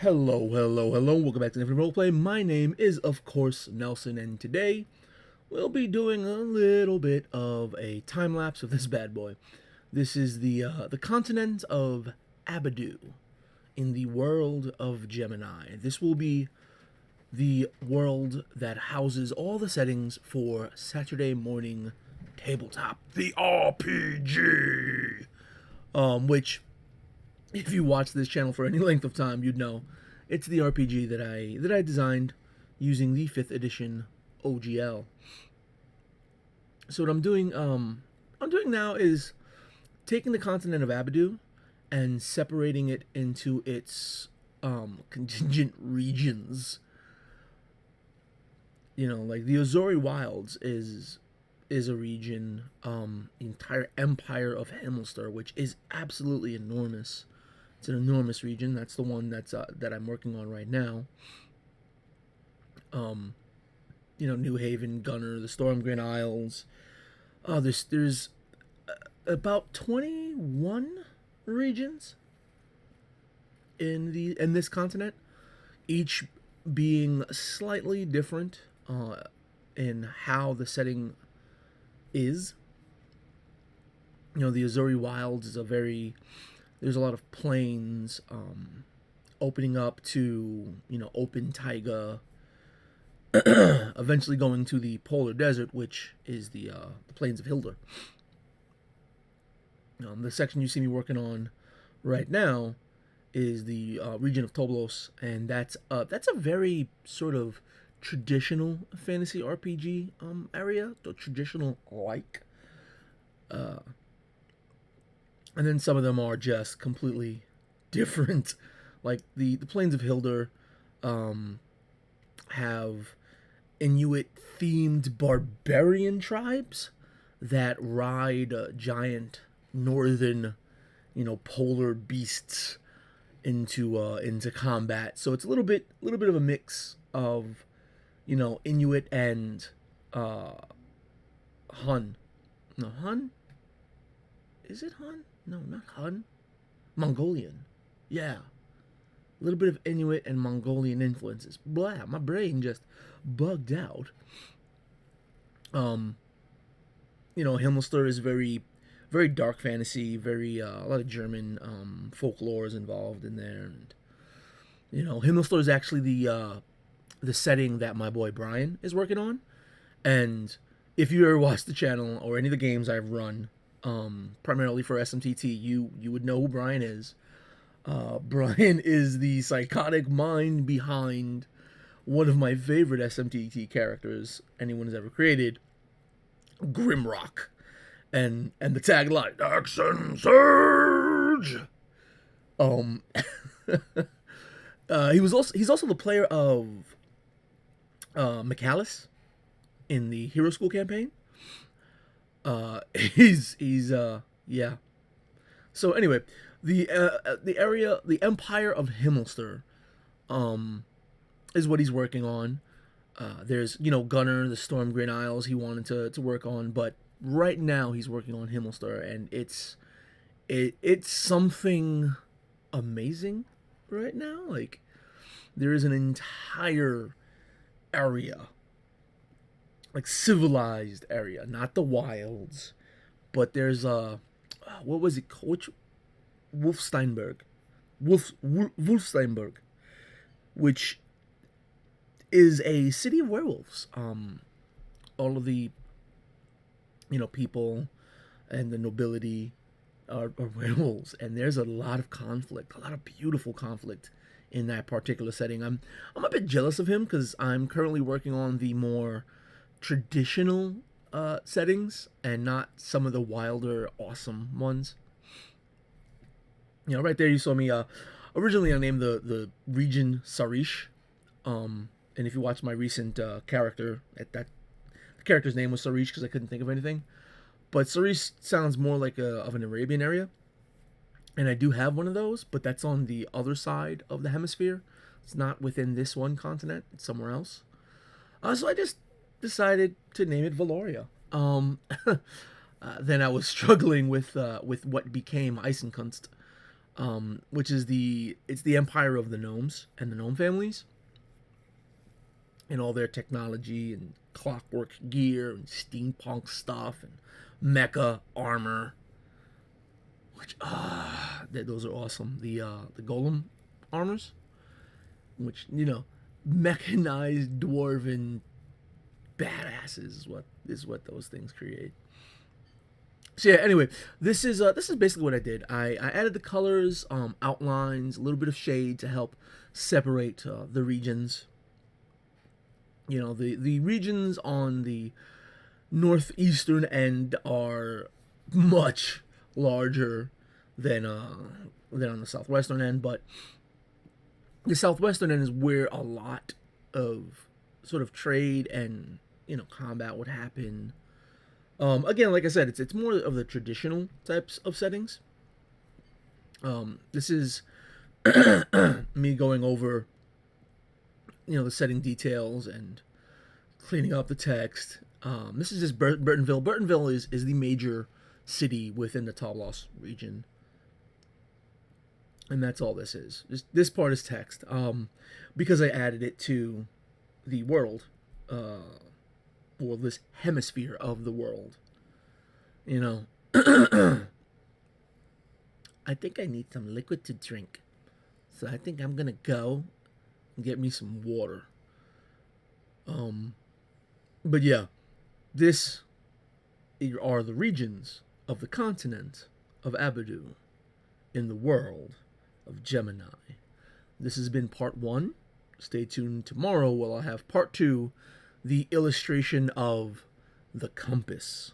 Hello, hello, hello, welcome back to Different Roleplay. My name is, of course, Nelson, and today we'll be doing a little bit of a time-lapse of this bad boy. This is the continent of Abadu in the world of Gemini. This will be the world that houses all the settings for Saturday Morning Tabletop, the RPG, which if you watch this channel for any length of time, you'd know it's the RPG that I designed using the 5th edition OGL. So what I'm doing now is taking the continent of Abadu and separating it into its contingent regions. You know, like the Azori Wilds is a region, the entire empire of Himmelster, which is absolutely enormous. It's an enormous region. That's the one that I'm working on right now. New Haven, Gunner, the Stormgrin Isles. There's about 21 regions in this continent, each being slightly different in how the setting is. You know, the Azori Wilds is there's a lot of plains opening up to, open taiga, eventually going to the polar desert, which is the plains of Hilder. The section you see me working on right now is the region of Toblos, and that's a very sort of traditional fantasy RPG area, the traditional like. And then some of them are just completely different. Like the plains of Hilder have Inuit-themed barbarian tribes that ride giant northern, polar beasts into combat. So it's a little bit of a mix of, Inuit and Hun. No, Hun? Is it Hun? No, not Hun. Mongolian. Yeah. A little bit of Inuit and Mongolian influences. Blah, my brain just bugged out. Himmelster is very, very dark fantasy, very, a lot of German folklore is involved in there. And, Himmelster is actually the setting that my boy Brian is working on. And if you ever watched the channel or any of the games I've run, primarily for SMTT, you would know who Brian is. Brian is the psychotic mind behind one of my favorite SMTT characters anyone has ever created, Grimrock, and the tagline, Action Surge. He's also the player of McAllis in the Hero School campaign. He's yeah. So anyway, the Empire of Himmelster, is what he's working on. There's Gunner, the Stormgrin Isles he wanted to work on, but right now he's working on Himmelster, and it's something amazing right now. Like there is an entire area, like civilized area, not the wilds, but there's what was it called? Which Wolfsteinberg, Wolfsteinberg, which is a city of werewolves. All of the people and the nobility are werewolves, and there's a lot of conflict, a lot of beautiful conflict in that particular setting. I'm a bit jealous of him because I'm currently working on the more traditional settings and not some of the wilder, awesome ones. Right there you saw me. Originally I named the region Sarish, and if you watch my recent character, the character's name was Sarish because I couldn't think of anything. But Sarish sounds more like of an Arabian area, and I do have one of those, but that's on the other side of the hemisphere. It's not within this one continent; it's somewhere else. So I just decided to name it Valoria. Then I was struggling with what became Eisenkunst. which is it's the empire of the gnomes and the gnome families, and all their technology and clockwork gear and steampunk stuff and mecha armor, which those are awesome. The golem armors, which mechanized dwarven badasses is what those things create. So yeah, anyway, this is basically what I did. I added the colors, outlines, a little bit of shade to help separate the regions. The regions on the northeastern end are much larger than on the southwestern end, but the southwestern end is where a lot of sort of trade and combat would happen. Again, like I said, it's more of the traditional types of settings. This is me going over the setting details and cleaning up the text. This is just Burtonville. Burtonville is the major city within the Tablos region, and that's all this is. This part is text, because I added it to the world, or this hemisphere of the world. I think I need some liquid to drink, so I think I'm gonna go and get me some water. But yeah, this are the regions of the continent of Abadu in the world of Gemini. This has been part 1. Stay tuned tomorrow while I have part 2, the illustration of the compass.